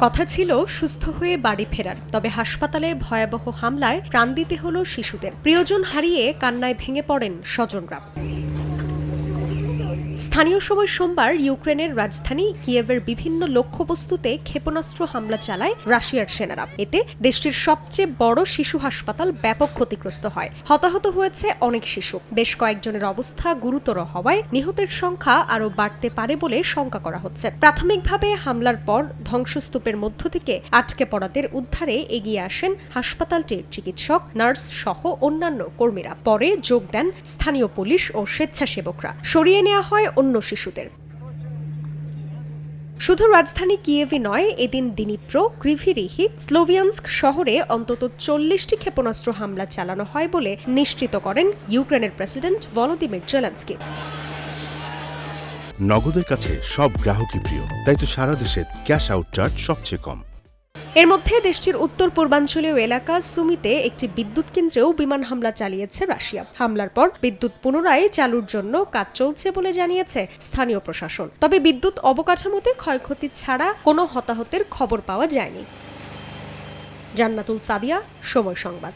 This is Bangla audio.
কথা ছিল সুস্থ হয়ে বাড়ি ফেরার, তবে হাসপাতালে ভয়াবহ হামলায় প্রাণ দিতে হলো শিশুদের। প্রিয়জন হারিয়ে কান্নায় ভেঙে পড়েন স্বজনরা। স্থানীয় সময় সোমবার ইউক্রেনের রাজধানী কিয়েভের বিভিন্ন লক্ষ্যবস্তুতে ক্ষেপণাস্ত্র হামলা চালায় রাশিয়ার সেনারা। এতে দেশটির সবচেয়ে বড় শিশু হাসপাতাল ব্যাপক ক্ষতিগ্রস্ত হয়। হতাহত হয়েছে অনেক শিশু। বেশ কয়েকজনের অবস্থা গুরুতর হওয়ায় নিহতের সংখ্যা আরও বাড়তে পারে বলে শঙ্কা করা হচ্ছে। প্রাথমিকভাবে হামলার পর ধ্বংসস্তূপের মধ্য থেকে আটকে পড়াদের উদ্ধারে এগিয়ে আসেন হাসপাতালটির চিকিৎসক, নার্স সহ অন্যান্য কর্মীরা। পরে যোগ দেন স্থানীয় পুলিশ ও স্বেচ্ছাসেবকরা। সরিয়ে নেওয়া হয় অন্য শিশুদের। শুধু রাজধানী কিয়েভই নয়, এদিন দিনিপ্রো, ক্রিভিরিহি, স্লোভিয়ানস্ক শহরে অন্তত 40টি ক্ষেপণাস্ত্র হামলা চালানো হয় বলে নিশ্চিত করেন ইউক্রেনের প্রেসিডেন্ট ভলোদিমির জেলেনস্কি। নগদের কাছে সব গ্রাহকই প্রিয়, তাই তো সারা দেশে ক্যাশ আউট চার্জ সবচেয়ে কম। এর মধ্যে দেশটির উত্তর পূর্বাঞ্চলীয় এলাকা সুমিতে একটি বিদ্যুৎ কেন্দ্রেও বিমান হামলা চালিয়েছে রাশিয়া। হামলার পর বিদ্যুৎ পুনরায় চালুর জন্য কাজ চলছে বলে জানিয়েছে স্থানীয় প্রশাসন। তবে বিদ্যুৎ অবকাঠামোতে ক্ষয়ক্ষতি ছাড়া কোনো হতাহতের খবর পাওয়া যায়নি। জান্নাতুল সাদিয়া, সময় সংবাদ।